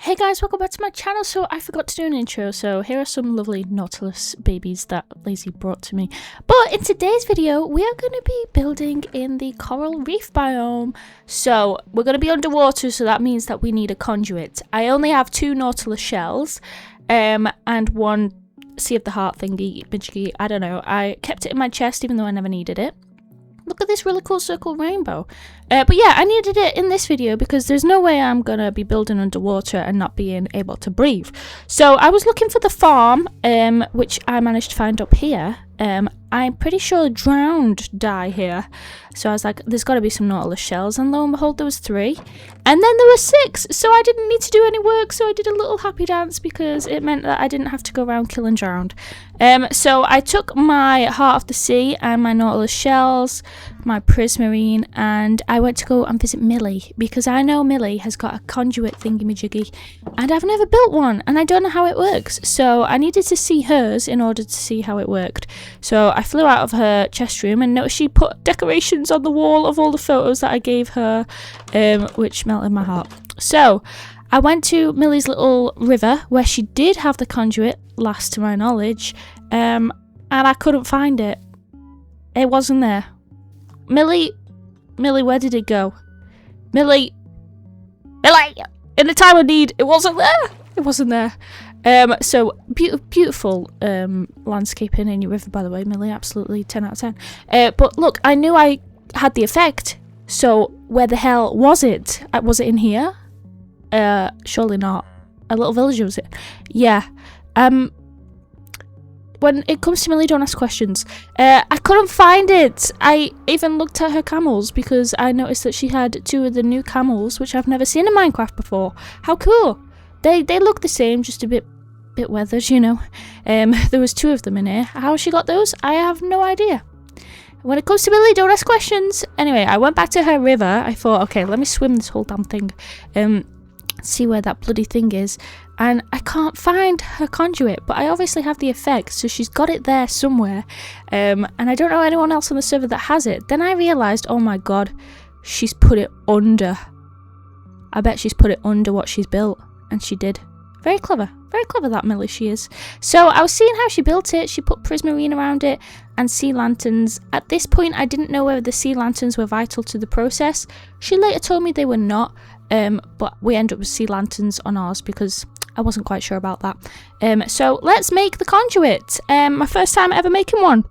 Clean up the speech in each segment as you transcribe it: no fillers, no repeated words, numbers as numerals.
Hey guys, welcome back to my channel. So I forgot to do an intro, so here are some lovely Nautilus babies that Lazy brought to me. But in today's video, we are going to be building in the coral reef biome. So we're going to be underwater, so that means that we need a conduit. I only have 2 Nautilus shells and one Sea of the Heart thingy, majiggy, I don't know. I kept it in my chest even though I never needed it. Look at this really cool circle rainbow. But yeah, I needed it in this video because there's no way I'm going to be building underwater and not being able to breathe. So I was looking for the farm, which I managed to find up here. I'm pretty sure drowned die here. So I was like, there's got to be some Nautilus shells. And lo and behold, there was 3. And then there were 6. So I didn't need to do any work. So I did a little happy dance because it meant that I didn't have to go around killing drowned. So I took my Heart of the Sea and my Nautilus shells, my prismarine, and I went to go and visit Millie because I know Millie has got a conduit thingy-majiggy and I've never built one and I don't know how it works. So I needed to see hers in order to see how it worked. So I flew out of her chest room and noticed she put decorations on the wall of all the photos that I gave her, which melted my heart. So I went to Millie's little river where she did have the conduit, last to my knowledge, and I couldn't find it. It wasn't there. Millie, where did it go? Millie, in the time of need, it wasn't there. It wasn't there. So beautiful landscaping in your river, by the way, Millie. Absolutely 10 out of 10. But look, I knew I had the effect. So where the hell was it? Was it in here? Surely not. A little villager, was it? Yeah. When it comes to Millie, don't ask questions. I couldn't find it. I even looked at her camels because I noticed that she had 2 of the new camels, which I've never seen in Minecraft before. How cool! They look the same, just a bit weathered, you know. There was 2 of them in here. How she got those, I have no idea. When it comes to Millie, don't ask questions. Anyway, I went back to her river. I thought, okay, let me swim this whole damn thing. See where that bloody thing is. And I can't find her conduit, but I obviously have the effect, so she's got it there somewhere. And I don't know anyone else on the server that has it. Then I realised, oh my god, she's put it under. I bet she's put it under what she's built. And she did. Very clever that Millie she is. So I was seeing how she built it. She put prismarine around it and sea lanterns. At this point I didn't know whether the sea lanterns were vital to the process. She later told me they were not, but we ended up with sea lanterns on ours because I wasn't quite sure about that. So let's make the conduit. My first time ever making one.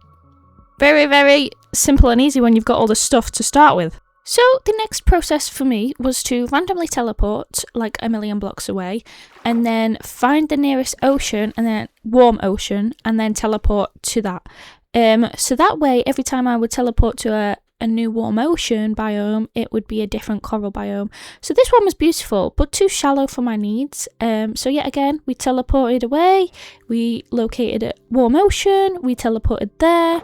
Very simple and easy when you've got all the stuff to start with. So the next process for me was to randomly teleport like a million blocks away and then find the nearest ocean and then warm ocean and then teleport to that. So that way every time I would teleport to a new warm ocean biome, it would be a different coral biome. So this one was beautiful but too shallow for my needs. So yet again we teleported away, we located a warm ocean, we teleported there.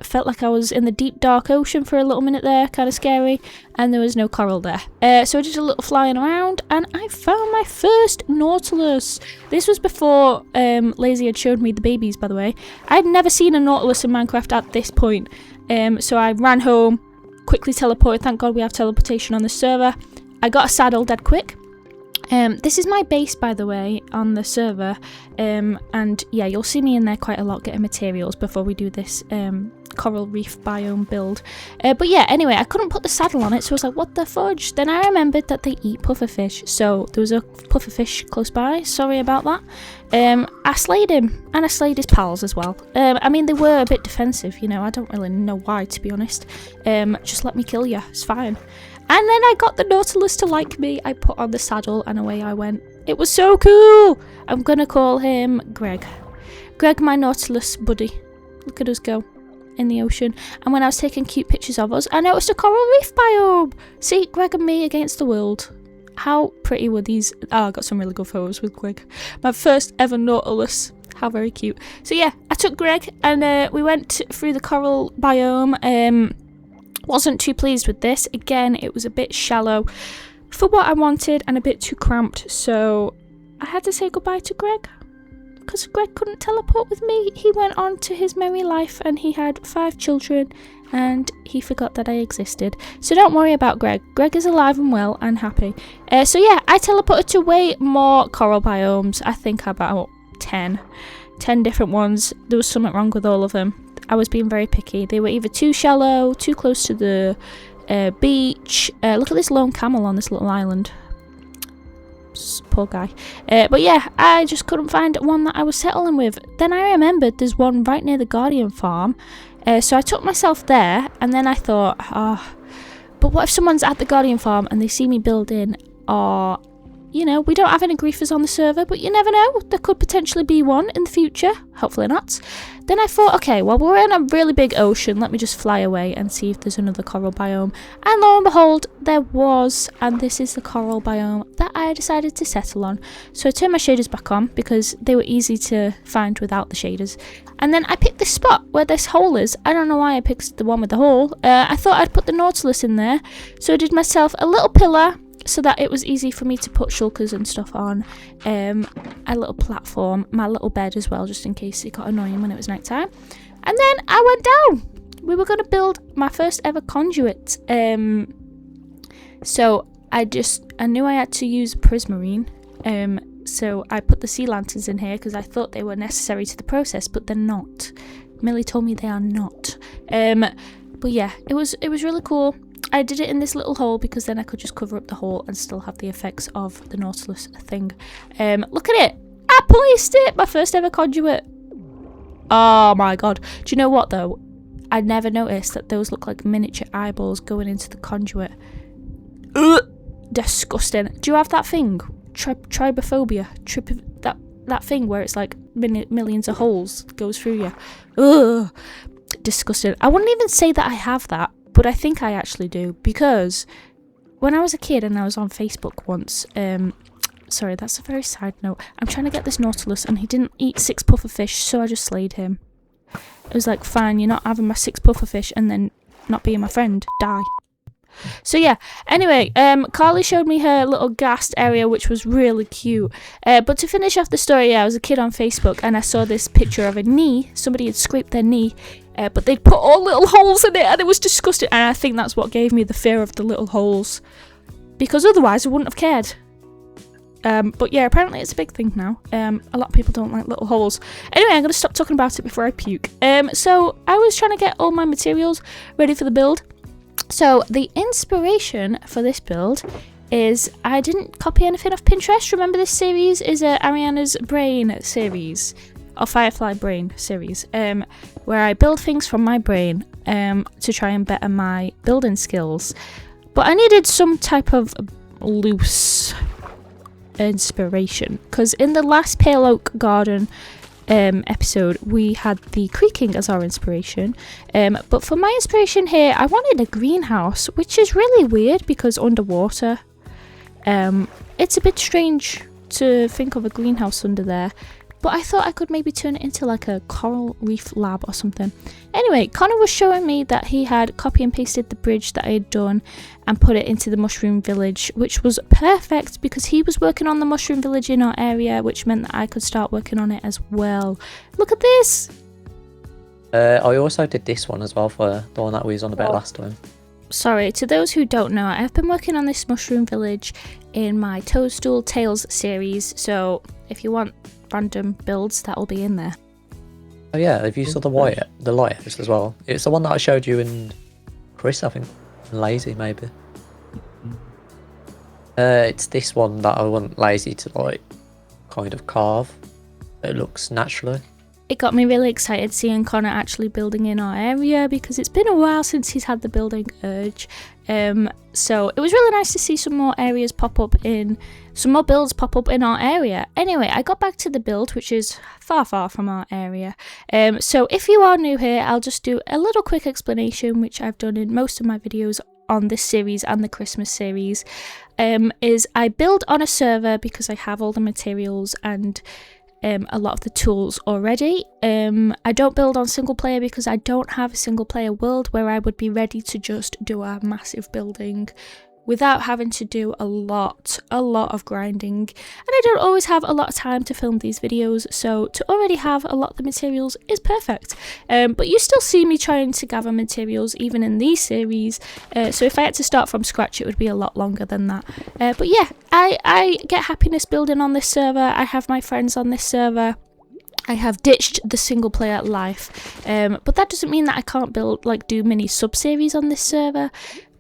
Felt like I was in the deep dark ocean for a little minute there, kind of scary, and there was no coral there. So I did a little flying around and I found my first Nautilus. This was before Lazy had showed me the babies, by the way. I'd never seen a Nautilus in Minecraft at this point. So I ran home, quickly teleported. Thank God we have teleportation on the server. I got a saddle dead quick. This is my base, by the way, on the server, and yeah, you'll see me in there quite a lot getting materials before we do this coral reef biome build. But yeah, anyway, I couldn't put the saddle on it, so I was like, what the fudge? Then I remembered that they eat pufferfish, so there was a pufferfish close by. Sorry about that. I slayed him, and I slayed his pals as well. I mean, they were a bit defensive, you know, I don't really know why, to be honest. Just let me kill you, it's fine. And then I got the Nautilus to like me. I put on the saddle and away I went. It was so cool. I'm going to call him Greg. Greg, my Nautilus buddy. Look at us go in the ocean. And when I was taking cute pictures of us, I noticed a coral reef biome. See, Greg and me against the world. How pretty were these? Oh, I got some really good photos with Greg. My first ever Nautilus. How very cute. So yeah, I took Greg and we went through the coral biome. Wasn't too pleased with this. Again, it was a bit shallow for what I wanted and a bit too cramped, so I had to say goodbye to Greg because Greg couldn't teleport with me. He went on to his merry life and he had 5 children and he forgot that I existed. So don't worry about Greg. Greg is alive and well and happy. So yeah, I teleported to way more coral biomes. I think about 10 different ones. There was something wrong with all of them. I was being very picky. They were either too shallow, too close to the beach. Look at this lone camel on this little island. Poor guy. But yeah, I just couldn't find one that I was settling with. Then I remembered there's one right near the Guardian farm. So I took myself there, and then I thought, but what if someone's at the Guardian farm and they see me building, or, you know, we don't have any griefers on the server, but you never know, there could potentially be one in the future. Hopefully not. Then I thought, okay, well, we're in a really big ocean, let me just fly away and see if there's another coral biome. And lo and behold, there was, and this is the coral biome that I decided to settle on. So I turned my shaders back on because they were easy to find without the shaders. And then I picked this spot where this hole is. I don't know why I picked the one with the hole. I thought I'd put the Nautilus in there. So I did myself a little pillar so that it was easy for me to put shulkers and stuff on. A little platform, my little bed as well, just in case it got annoying when it was night time. And then I went down. We were going to build my first ever conduit. So I knew I had to use prismarine. So I put the sea lanterns in here because I thought they were necessary to the process, but they're not. Millie told me they are not. But yeah, it was really cool. I did it in this little hole because then I could just cover up the hole and still have the effects of the Nautilus thing. Look at it! I placed it! My first ever conduit. Oh my god. Do you know what though? I never noticed that those look like miniature eyeballs going into the conduit. Ugh, disgusting. Do you have that thing? Tribophobia. That thing where it's like millions of holes goes through you. Ugh. Disgusting. I wouldn't even say that I have that, but I think I actually do, because when I was a kid and I was on Facebook once, sorry, that's a very side note. I'm trying to get this Nautilus and he didn't eat 6 puffer fish, so I just slayed him. It was like, fine, you're not having my 6 puffer fish and then not being my friend. Die. So yeah, anyway, Carly showed me her little gassed area, which was really cute. But to finish off the story, yeah, I was a kid on Facebook and I saw this picture of a knee. Somebody had scraped their knee, but they'd put all little holes in it and it was disgusting. And I think that's what gave me the fear of the little holes, because otherwise I wouldn't have cared. But yeah, apparently it's a big thing now. A lot of people don't like little holes. Anyway, I'm going to stop talking about it before I puke. So I was trying to get all my materials ready for the build. So the inspiration for this build is, I didn't copy anything off Pinterest. Remember, this series is Ariana's Brain series, or Firefly Brain series, where I build things from my brain to try and better my building skills. But I needed some type of loose inspiration, because in the last Pale Oak Garden episode we had the creaking as our inspiration, but for my inspiration here I wanted a greenhouse, which is really weird because underwater it's a bit strange to think of a greenhouse under there, but I thought I could maybe turn it into like a coral reef lab or something. Anyway, Connor was showing me that he had copy and pasted the bridge that I had done and put it into the mushroom village, which was perfect because he was working on the mushroom village in our area, which meant that I could start working on it as well. Look at this! I also did this one as well, for the one that we was on about last time. Sorry, to those who don't know, I've been working on this mushroom village in my Toadstool Tales series, so if you want random builds, that will be in there. Oh yeah, if you saw the lighthouse as well, it's the one that I showed you in Chris, I think, Lazy maybe. It's this one that I want Lazy to like kind of carve. It looks naturally. It got me really excited seeing Connor actually building in our area, because it's been a while since he's had the building urge. So it was really nice to see some more builds pop up in our area. Anyway, I got back to the build, which is far from our area. So if you are new here, I'll just do a little quick explanation, which I've done in most of my videos on this series and the Christmas series. Is I build on a server because I have all the materials and a lot of the tools already. I don't build on single player because I don't have a single player world where I would be ready to just do a massive building without having to do a lot of grinding. And I don't always have a lot of time to film these videos, so to already have a lot of the materials is perfect. But you still see me trying to gather materials even in these series, so if I had to start from scratch it would be a lot longer than that. But yeah, I get happiness building on this server. I have my friends on this server. I have ditched the single player life, but that doesn't mean that I can't do mini sub-series on this server.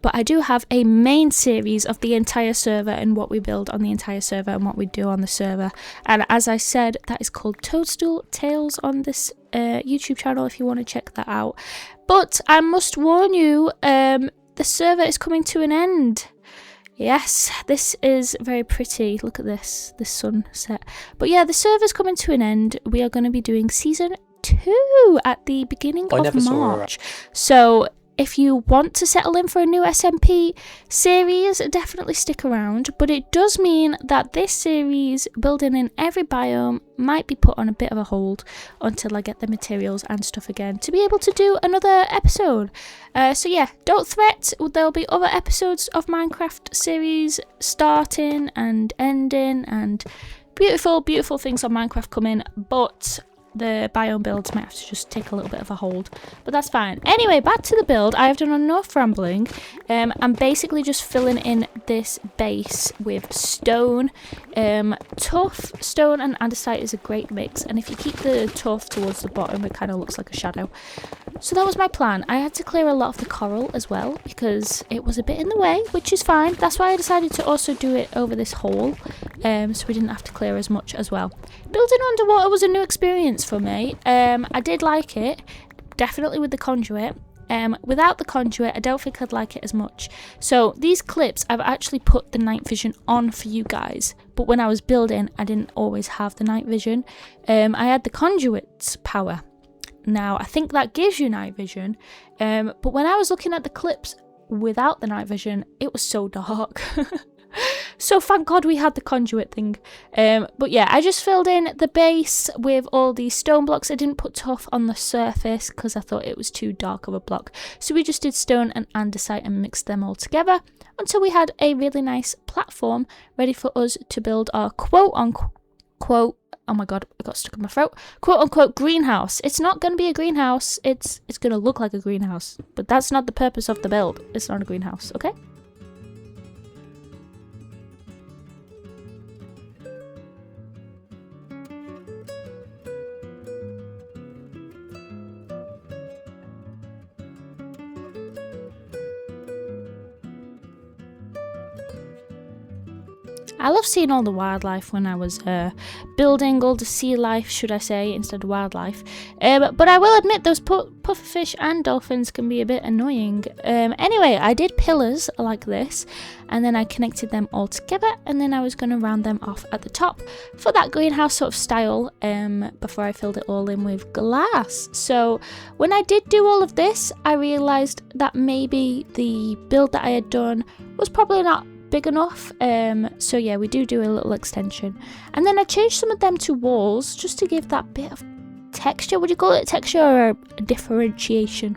But I do have a main series of the entire server and what we build on the entire server and what we do on the server. And as I said, that is called Toadstool Tales on this YouTube channel if you want to check that out. But I must warn you, the server is coming to an end. Yes, this is very pretty. Look at this sunset. But yeah, the server's coming to an end. We are going to be doing season 2 at the beginning of March. So if you want to settle in for a new SMP series, definitely stick around. But it does mean that this series, building in every biome, might be put on a bit of a hold until I get the materials and stuff again to be able to do another episode. So yeah, don't fret, there'll be other episodes of Minecraft series starting and ending, and beautiful things on Minecraft coming, but the biome builds might have to just take a little bit of a hold, but that's fine. Anyway, back to the build. I have done enough rambling. I'm basically just filling in this base with stone. Tough stone and andesite is a great mix, and if you keep the tough towards the bottom it kind of looks like a shadow. So that was my plan. I had to clear a lot of the coral as well because it was a bit in the way, which is fine. That's why I decided to also do it over this hole, so we didn't have to clear as much as well. Building underwater was a new experience for me. I did like it, definitely with the conduit. Without the conduit, I don't think I'd like it as much. So these clips, I've actually put the night vision on for you guys, but when I was building, I didn't always have the night vision. I had the conduit's power. Now, I think that gives you night vision, but when I was looking at the clips without the night vision, it was so dark. So thank God we had the conduit thing. But yeah, I just filled in the base with all these stone blocks. I didn't put tuff on the surface because I thought it was too dark of a block. So we just did stone and andesite and mixed them all together until we had a really nice platform ready for us to build our quote-unquote, oh my god, I got stuck in my throat, quote-unquote greenhouse. It's not going to be a greenhouse. It's going to look like a greenhouse. But that's not the purpose of the build. It's not a greenhouse, okay? I love seeing all the wildlife when I was building, all the sea life, should I say, instead of wildlife. But I will admit those pufferfish and dolphins can be a bit annoying. Anyway, I did pillars like this, and then I connected them all together, and then I was going to round them off at the top for that greenhouse sort of style before I filled it all in with glass. So when I did do all of this, I realised that maybe the build that I had done was probably not big enough, so yeah, we do a little extension, and then I changed some of them to walls just to give that bit of texture. Would you call it texture or a differentiation?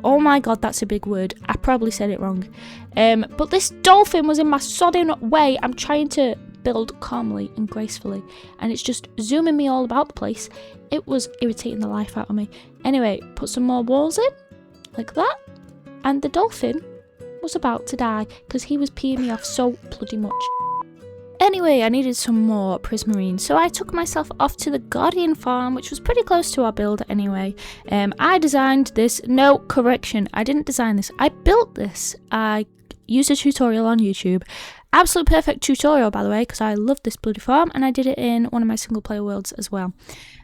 Oh my god, that's a big word. I probably said it wrong. But this dolphin was in my sodding way. I'm trying to build calmly and gracefully, and it's just zooming me all about the place. It was irritating the life out of me. Anyway, put some more walls in like that, and the dolphin was about to die because he was peeing me off so bloody much. Anyway, I needed some more prismarine, so I took myself off to the Guardian farm, which was pretty close to our build anyway. I designed this. No, correction, I didn't design this. I built this. I used a tutorial on YouTube. Absolute perfect tutorial, by the way, because I love this bloody farm, and I did it in one of my single player worlds as well.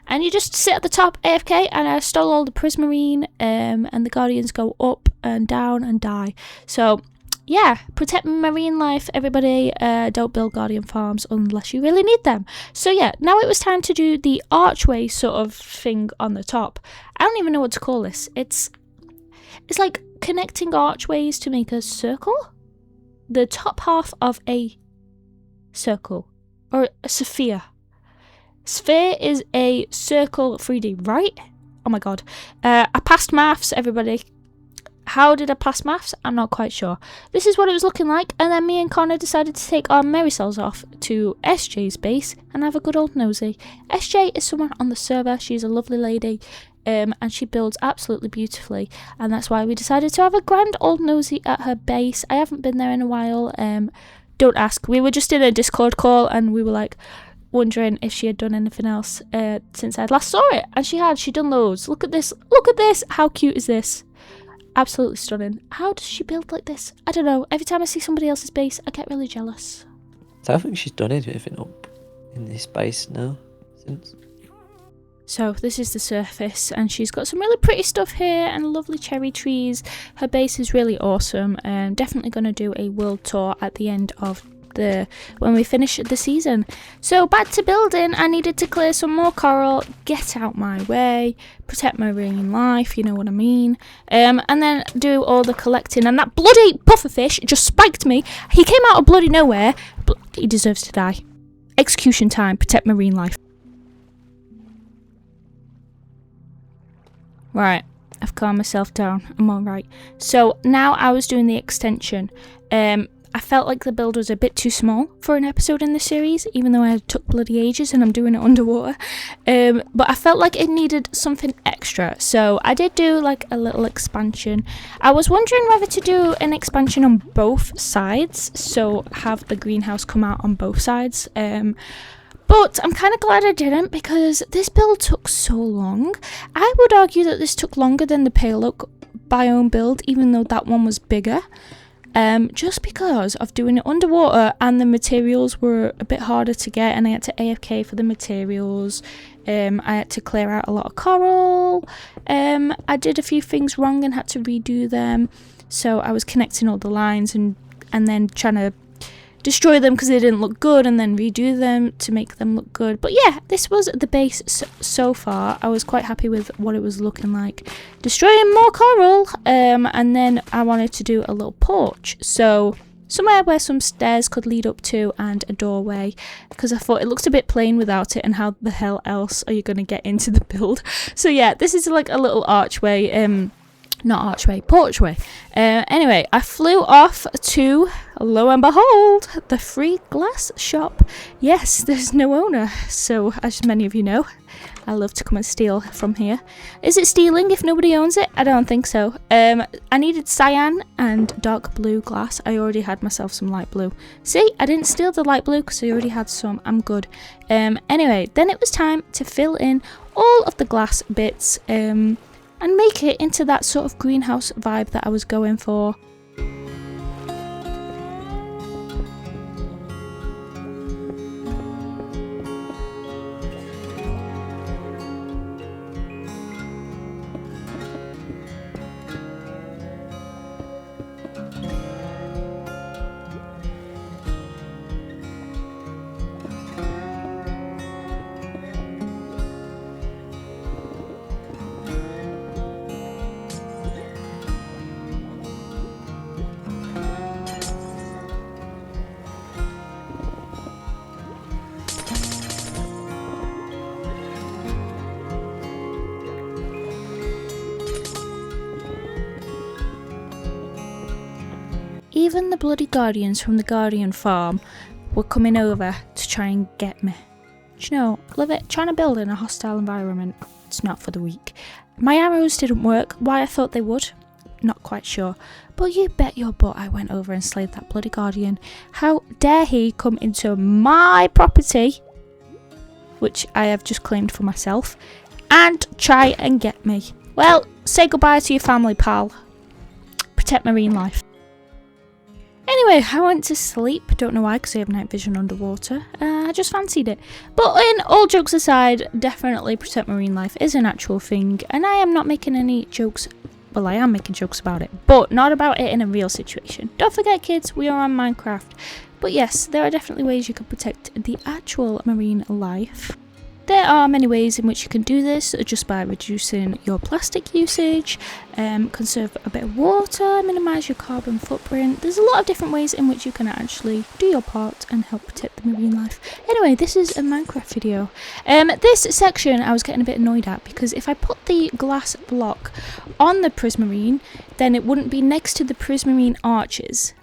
And you just sit at the top AFK, and I stole all the prismarine, and the guardians go up and down and die. So yeah, protect marine life, everybody. Don't build guardian farms unless you really need them. So yeah, now it was time to do the archway sort of thing on the top. I don't even know what to call this. It's like connecting archways to make a circle. The top half of a circle, or a sphere. Sphere is a circle 3D, right? Oh my god. I passed maths, everybody. How did I pass maths? I'm not quite sure. This is what it was looking like, and then me and Connor decided to take our merry selves off to SJ's base and have a good old nosy. SJ is someone on the server. She's a lovely lady, and she builds absolutely beautifully, and that's why we decided to have a grand old nosy at her base. I haven't been there in a while. Don't ask. We were just in a Discord call, and we were like wondering if she had done anything else since I'd last saw it, and she had. She'd done loads. Look at this. Look at this. How cute is this? Absolutely stunning. How does she build like this? I don't know. Every time I see somebody else's base, I get really jealous. So I think she's done anything up in this base now since. So this is the surface, and she's got some really pretty stuff here and lovely cherry trees. Her base is really awesome. Definitely going to do a world tour at the end of when we finish the season. So back to building. I needed to clear some more coral, get out my way, protect marine life, you know what I mean, and then do all the collecting. And that bloody pufferfish just spiked me. He came out of bloody nowhere. He deserves to die. Execution time. Protect marine life. Right, I've calmed myself down. I'm alright. So now I was doing the extension. I felt like the build was a bit too small for an episode in the series, even though I took bloody ages and I'm doing it underwater. But I felt like it needed something extra, so I did do like a little expansion. I was wondering whether to do an expansion on both sides, so have the greenhouse come out on both sides. But I'm kind of glad I didn't, because this build took so long. I would argue that this took longer than the Pale Oak biome build, even though that one was bigger. Just because of doing it underwater, and the materials were a bit harder to get, and I had to AFK for the materials. I had to clear out a lot of coral. I did a few things wrong and had to redo them. So I was connecting all the lines and then trying to destroy them because they didn't look good, and then redo them to make them look good. But yeah, this was the base so far. I was quite happy with what it was looking like. Destroying more coral, and then I wanted to do a little porch, so somewhere where some stairs could lead up to, and a doorway, because I thought it looks a bit plain without it, and how the hell else are you going to get into the build? So yeah, this is like a little archway, not archway, porchway. Anyway, I flew off to, lo and behold, the free glass shop. Yes, there's no owner, so as many of you know, I love to come and steal from here. Is it stealing if nobody owns it? I don't think so. I needed cyan and dark blue glass. I already had myself some light blue. See, I didn't steal the light blue because I already had some. I'm good. Anyway, then it was time to fill in all of the glass bits, and make it into that sort of greenhouse vibe that I was going for. Even the bloody guardians from the Guardian farm were coming over to try and get me. Do you know, love it. Trying to build in a hostile environment, it's not for the weak. My arrows didn't work. Why I thought they would, not quite sure. But you bet your butt I went over and slayed that bloody guardian. How dare he come into my property, which I have just claimed for myself, and try and get me. Well, say goodbye to your family, pal. Protect marine life. Anyway, I went to sleep. Don't know why, because I have night vision underwater. I just fancied it. But in all jokes aside, definitely protect marine life is an actual thing. And I am not making any jokes. Well, I am making jokes about it, but not about it in a real situation. Don't forget, kids, we are on Minecraft. But yes, there are definitely ways you can protect the actual marine life. There are many ways in which you can do this, just by reducing your plastic usage, conserve a bit of water, minimise your carbon footprint. There's a lot of different ways in which you can actually do your part and help protect the marine life. Anyway, this is a Minecraft video. This section I was getting a bit annoyed at, because if I put the glass block on the prismarine, then it wouldn't be next to the prismarine arches.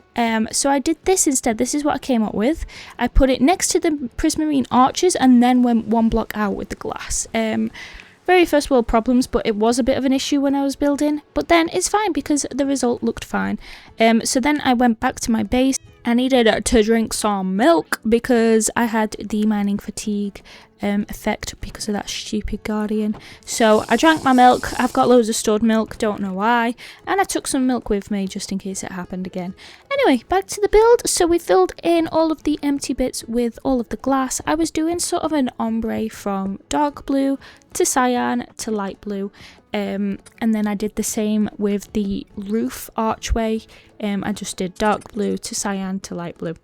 So I did this instead. This is what I came up with. I put it next to the prismarine arches and then went one block out with the glass. Very first world problems, but it was a bit of an issue when I was building. But then it's fine because the result looked fine. So then I went back to my base. I needed to drink some milk because I had the mining fatigue effect because of that stupid guardian. So I drank my milk. I've got loads of stored milk, don't know why, and I took some milk with me just in case it happened again. Anyway, back to the build. So we filled in all of the empty bits with all of the glass. I was doing sort of an ombre from dark blue to cyan to light blue, and then I did the same with the roof archway. I just did dark blue to cyan to light blue.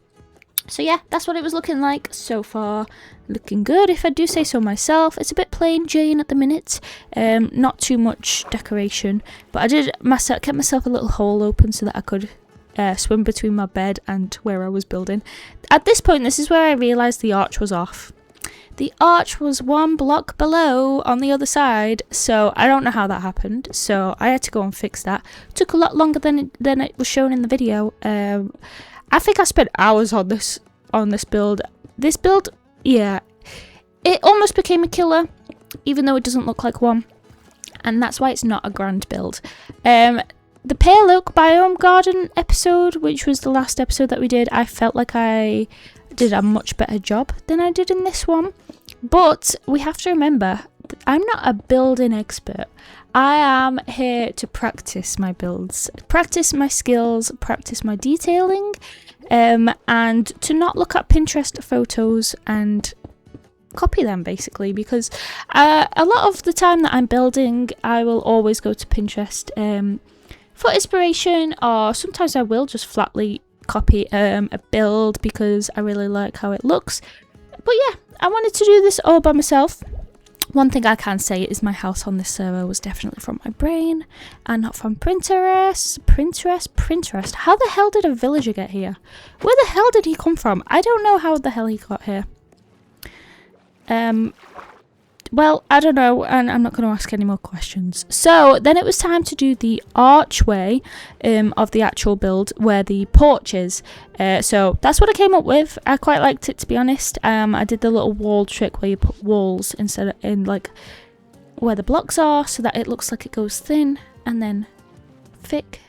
So yeah, that's what it was looking like so far. Looking good, if I do say so myself. It's a bit plain Jane at the minute. Not too much decoration, but I kept myself a little hole open so that I could swim between my bed and where I was building. At this point, this is where I realised the arch was off. The arch was one block below on the other side, so I don't know how that happened. So I had to go and fix that. It took a lot longer than it was shown in the video. I think I spent hours on this build. This build, yeah, it almost became a killer, even though it doesn't look like one, and that's why it's not a grand build. The Pale Oak Biome Garden episode, which was the last episode that we did, I felt like I did a much better job than I did in this one. But we have to remember, I'm not a building expert. I am here to practice my builds, practice my skills, practice my detailing, and to not look at Pinterest photos and copy them, basically, because a lot of the time that I'm building, I will always go to Pinterest for inspiration, or sometimes I will just flatly copy a build because I really like how it looks. But yeah, I wanted to do this all by myself. One thing I can say is my house on this server was definitely from my brain and not from Pinterest. Pinterest. How the hell did a villager get here? Where the hell did he come from? I don't know how the hell he got here. Well, I don't know, and I'm not going to ask any more questions. So then it was time to do the archway of the actual build where the porch is. So that's what I came up with. I quite liked it, to be honest. I did the little wall trick where you put walls instead of in like where the blocks are, so that it looks like it goes thin and then thick.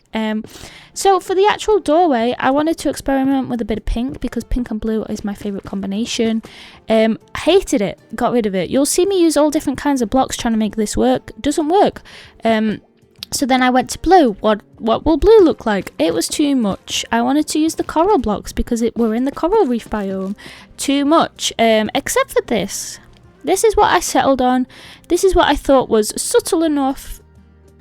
So for the actual doorway, I wanted to experiment with a bit of pink because pink and blue is my favourite combination. Hated it, got rid of it. You'll see me use all different kinds of blocks trying to make this work. Doesn't work. So then I went to blue. What will blue look like? It was too much. I wanted to use the coral blocks because we're in the coral reef biome. Too much. Except for this. This is what I settled on. This is what I thought was subtle enough,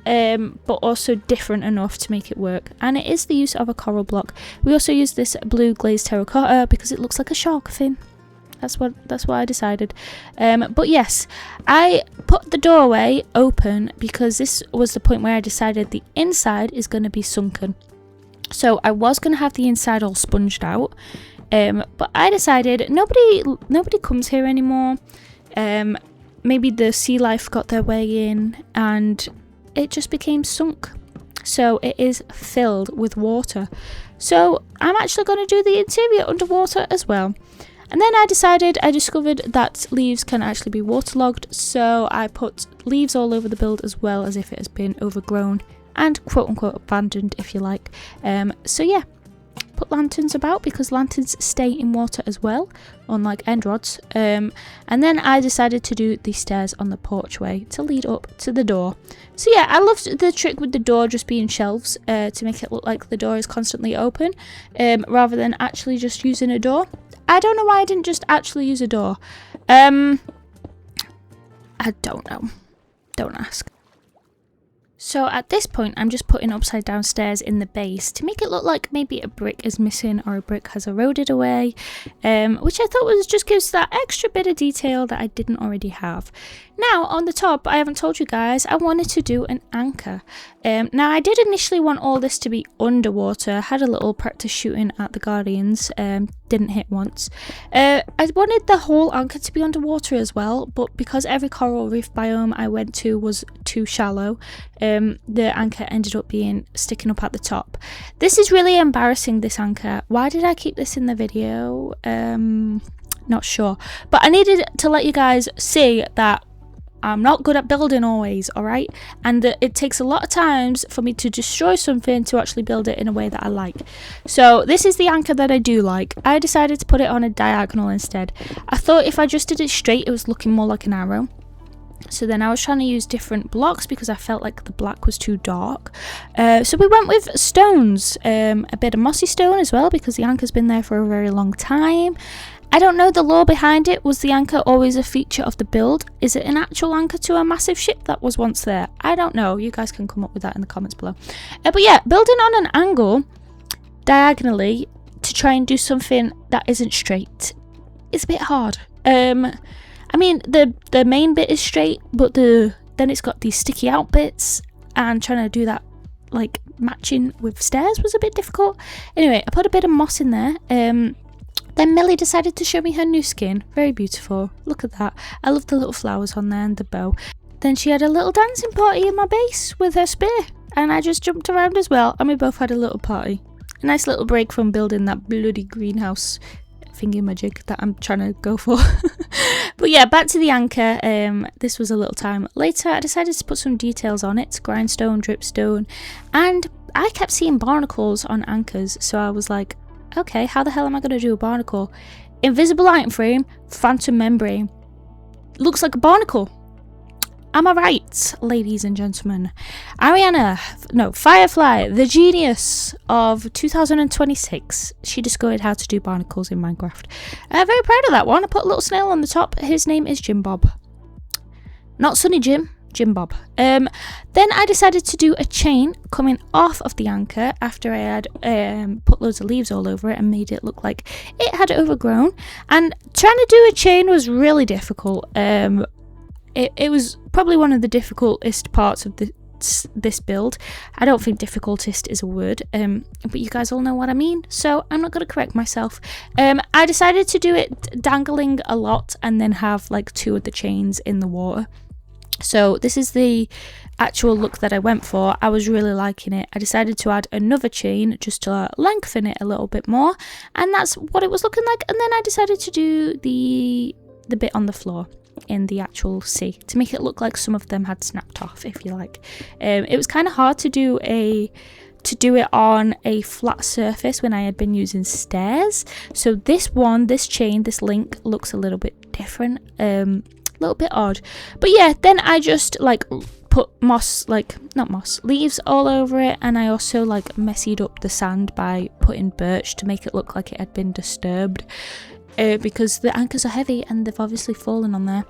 but also different enough to make it work, and it is the use of a coral block. We also use this blue glazed terracotta because it looks like a shark fin. That's what I decided. But yes, I put the doorway open because this was the point where I decided the inside is going to be sunken. So I was going to have the inside all sponged out, but I decided nobody comes here anymore. Maybe the sea life got their way in and it just became sunk. So it is filled with water. So I'm actually going to do the interior underwater as well. And then I discovered that leaves can actually be waterlogged. So I put leaves all over the build as well as if it has been overgrown and quote unquote abandoned, if you like. So yeah, put lanterns about because lanterns stay in water as well, unlike end rods. And then I decided to do the stairs on the porchway to lead up to the door. So yeah, I loved the trick with the door just being shelves to make it look like the door is constantly open, rather than actually just using a door. I don't know why I didn't just actually use a door. I don't know. Don't ask. So at this point, I'm just putting upside down stairs in the base to make it look like maybe a brick is missing or a brick has eroded away, which I thought was just gives that extra bit of detail that I didn't already have. Now on the top, I haven't told you guys, I wanted to do an anchor. Now I did initially want all this to be underwater. I had a little practice shooting at the Guardians, didn't hit once. I wanted the whole anchor to be underwater as well, but because every coral reef biome I went to was too shallow, the anchor ended up being sticking up at the top. This is really embarrassing, this anchor. Why did I keep this in the video? Not sure, but I needed to let you guys see that I'm not good at building always, alright? And it takes a lot of times for me to destroy something to actually build it in a way that I like. So this is the anchor that I do like. I decided to put it on a diagonal instead. I thought if I just did it straight, it was looking more like an arrow. So then I was trying to use different blocks because I felt like the black was too dark. So we went with stones, a bit of mossy stone as well because the anchor's been there for a very long time. I don't know the lore behind it. Was the anchor always a feature of the build? Is it an actual anchor to a massive ship that was once there? I don't know. You guys can come up with that in the comments below. But yeah, building on an angle diagonally to try and do something that isn't straight is a bit hard. I mean, the main bit is straight, but then it's got these sticky out bits, and trying to do that like matching with stairs was a bit difficult. Anyway, I put a bit of moss in there. Then Millie decided to show me her new skin. Very beautiful. Look at that. I love the little flowers on there and the bow. Then she had a little dancing party in my base with her spear, and I just jumped around as well, and we both had a little party. A nice little break from building that bloody greenhouse thingy-majig that I'm trying to go for. But yeah, back to the anchor. This was a little time later. I decided to put some details on it. Grindstone, dripstone, and I kept seeing barnacles on anchors, so I was like, okay, how the hell am I going to do a barnacle? Invisible item frame, phantom membrane. Looks like a barnacle. Am I right, ladies and gentlemen? Firefly, the genius of 2026. She discovered how to do barnacles in Minecraft. Very proud of that one. I put a little snail on the top. His name is Jim Bob. Not Sunny Jim. Jim Bob. Then I decided to do a chain coming off of the anchor after I had put loads of leaves all over it and made it look like it had overgrown. And trying to do a chain was really difficult. It was probably one of the difficultest parts of this build. I don't think difficultest is a word, but you guys all know what I mean, so I'm not going to correct myself. I decided to do it dangling a lot and then have like 2 of the chains in the water. So this is the actual look that I went for. I was really liking it. I decided to add another chain just to lengthen it a little bit more, and that's what it was looking like. And then I decided to do the bit on the floor in the actual sea to make it look like some of them had snapped off, if you like. It was kind of hard to do it on a flat surface when I had been using stairs. So this chain, this link looks a little bit different. Little bit odd, but yeah, then I just like put leaves all over it, and I also like messied up the sand by putting birch to make it look like it had been disturbed, because the anchors are heavy and they've obviously fallen on there.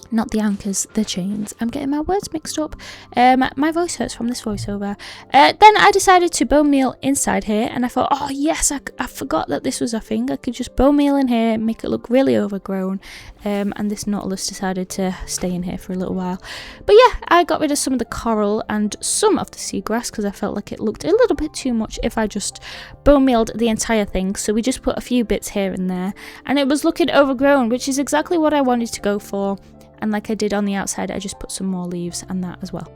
Not the anchors, the chains. I'm getting my words mixed up. My voice hurts from this voiceover. Then I decided to bone meal inside here, and I thought, oh yes, I forgot that this was a thing. I could just bone meal in here, make it look really overgrown, and this nautilus decided to stay in here for a little while. But yeah, I got rid of some of the coral and some of the seagrass because I felt like it looked a little bit too much if I just bone mealed the entire thing. So we just put a few bits here and there, and it was looking overgrown, which is exactly what I wanted to go for. And like I did on the outside, I just put some more leaves and that as well.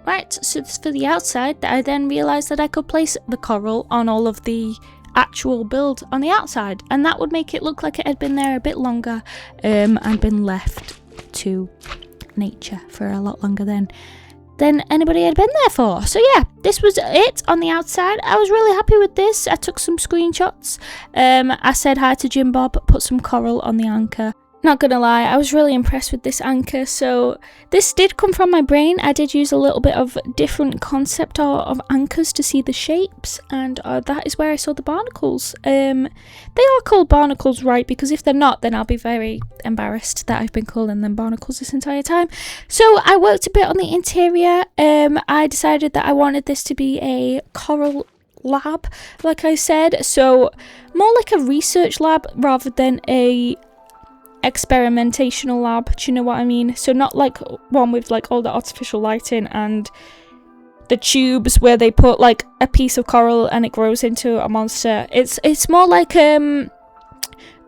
Right, so this for the outside. I then realised that I could place the coral on all of the actual build on the outside, and that would make it look like it had been there a bit longer and been left to nature for a lot longer than anybody had been there for. So yeah, this was it on the outside. I was really happy with this. I took some screenshots. I said hi to Jim Bob, put some coral on the anchor. Not gonna lie, I was really impressed with this anchor. So this did come from my brain. I did use a little bit of different concept art of anchors to see the shapes, and that is where I saw the barnacles. They are called barnacles, right? Because if they're not, then I'll be very embarrassed that I've been calling them barnacles this entire time. So I worked a bit on the interior. I decided that I wanted this to be a coral lab, like I said. So more like a research lab rather than a experimentational lab, do you know what I mean? So not like one with like all the artificial lighting and the tubes where they put like a piece of coral and it grows into a monster. It's more like a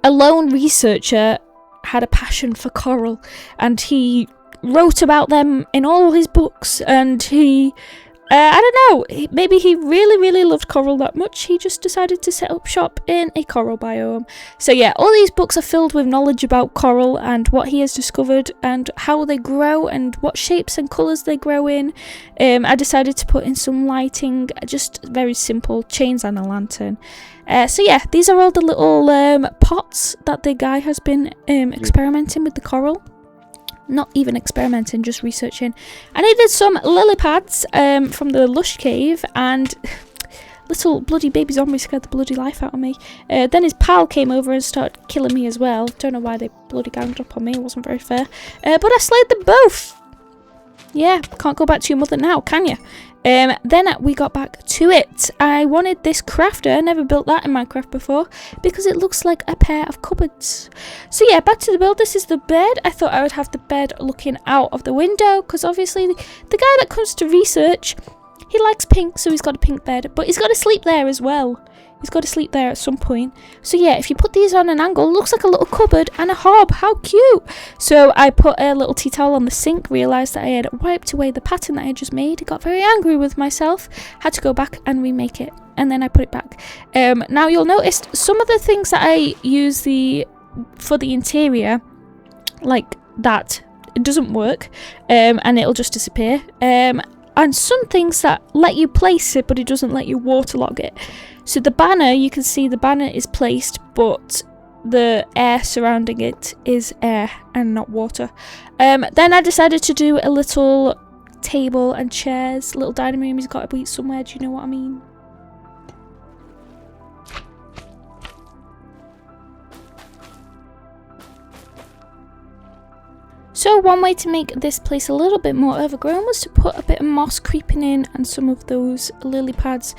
lone researcher had a passion for coral and he wrote about them in all his books, and he I don't know, maybe he really loved coral that much, he just decided to set up shop in a coral biome. So yeah, all these books are filled with knowledge about coral and what he has discovered and how they grow and what shapes and colours they grow in. I decided to put in some lighting, just very simple, chains and a lantern. So yeah, these are all the little pots that the guy has been experimenting with the coral. Not even experimenting, just researching. And he did some lily pads from the Lush Cave, and little bloody baby zombie scared the bloody life out of me. Then his pal came over and started killing me as well. Don't know why they bloody ganged up on me, it wasn't very fair. But I slayed them both. Yeah, can't go back to your mother now, can you? Then we got back to it. I wanted this crafter, I never built that in Minecraft before, because it looks like a pair of cupboards. So yeah, back to the build. This is the bed. I thought I would have the bed looking out of the window, because obviously the guy that comes to research, he likes pink, so he's got a pink bed, but he's got to sleep there as well. He's got to sleep there at some point. So yeah, if you put these on an angle, it looks like a little cupboard and a hob. How cute! So I put a little tea towel on the sink, realised that I had wiped away the pattern that I had just made. Got very angry with myself, had to go back and remake it, and then I put it back. Now you'll notice some of the things that I use for the interior, like that, it doesn't work, and it'll just disappear. And some things that let you place it, but it doesn't let you waterlog it. So the banner, you can see the banner is placed, but the air surrounding it is air and not water. Then I decided to do a little table and chairs, little dining room. He's got to be somewhere, do you know what I mean? So one way to make this place a little bit more overgrown was to put a bit of moss creeping in and some of those lily pads.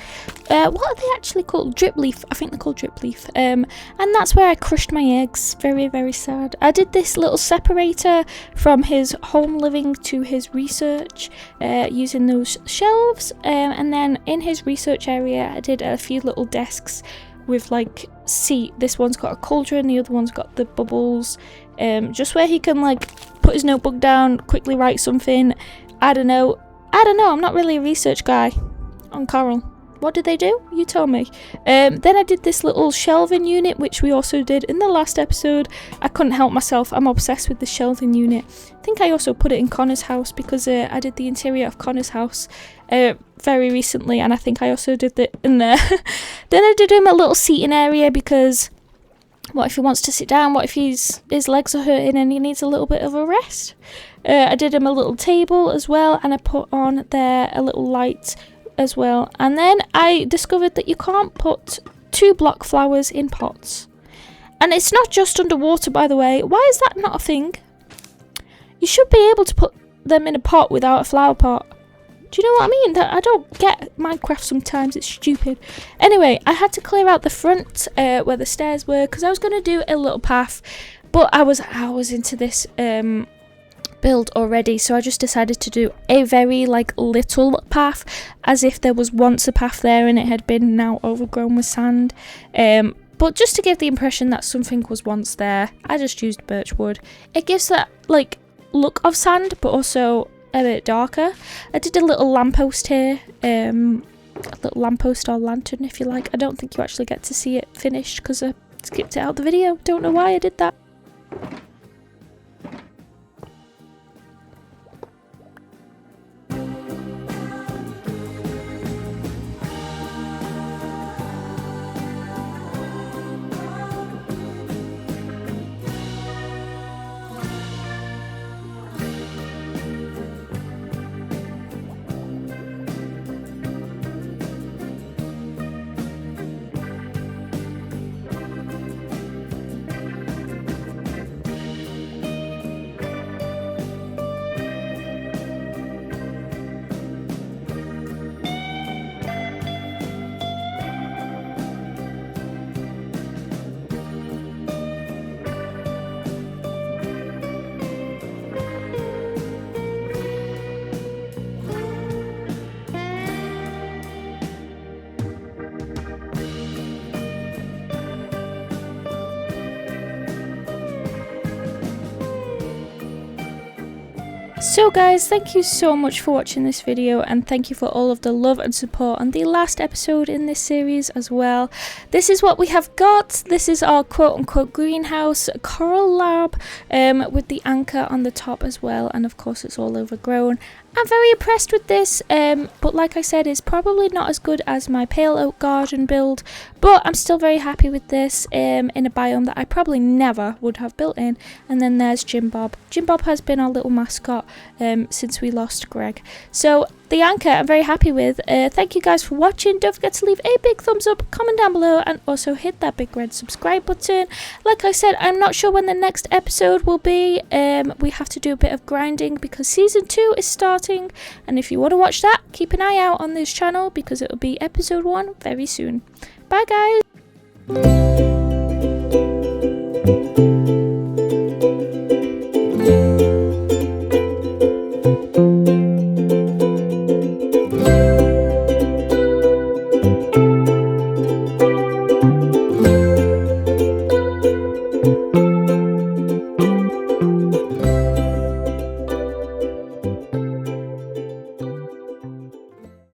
What are they actually called? Drip leaf. I think they're called drip leaf. And that's where I crushed my eggs. Very sad. I did this little separator from his home living to his research using those shelves. And then in his research area I did a few little desks with like seat. This one's got a cauldron, the other one's got the bubbles. Just where he can like put his notebook down, quickly write something. I don't know, I'm not really a research guy on coral. What did they do? You tell me. Then I did this little shelving unit, which we also did in the last episode. I couldn't help myself, I'm obsessed with the shelving unit. I think I also put it in Connor's house because I did the interior of Connor's house very recently, and I think I also did it in there. Then I did him a little seating area because what if he wants to sit down? What if his legs are hurting and he needs a little bit of a rest? I did him a little table as well, and I put on there a little light as well. And then I discovered that you can't put 2 block flowers in pots. And it's not just underwater, by the way. Why is that not a thing? You should be able to put them in a pot without a flower pot. Do you know what I mean? I don't get Minecraft sometimes, it's stupid. Anyway, I had to clear out the front where the stairs were because I was going to do a little path, but I was hours into this build already, so I just decided to do a very like little path, as if there was once a path there and it had been now overgrown with sand. But just to give the impression that something was once there, I just used birch wood. It gives that like look of sand, but also a bit darker. I did a little lamppost here, a little lamppost or lantern if you like. I don't think you actually get to see it finished because I skipped it out of the video. Don't know why I did that. So guys, thank you so much for watching this video, and thank you for all of the love and support on the last episode in this series as well. This is what we have got. This is our quote-unquote greenhouse coral lab with the anchor on the top as well, and of course it's all overgrown. I'm very impressed with this, but like I said, it's probably not as good as my pale oak garden build, but I'm still very happy with this in a biome that I probably never would have built in. And then there's Jim Bob. Jim Bob has been our little mascot since we lost Greg. So the anchor I'm very happy with. Thank you guys for watching. Don't forget to leave a big thumbs up, comment down below, and also hit that big red subscribe button. Like I said, I'm not sure when the next episode will be. We have to do a bit of grinding because season 2 is starting, and if you want to watch that, keep an eye out on this channel because it will be episode 1 very soon. Bye guys.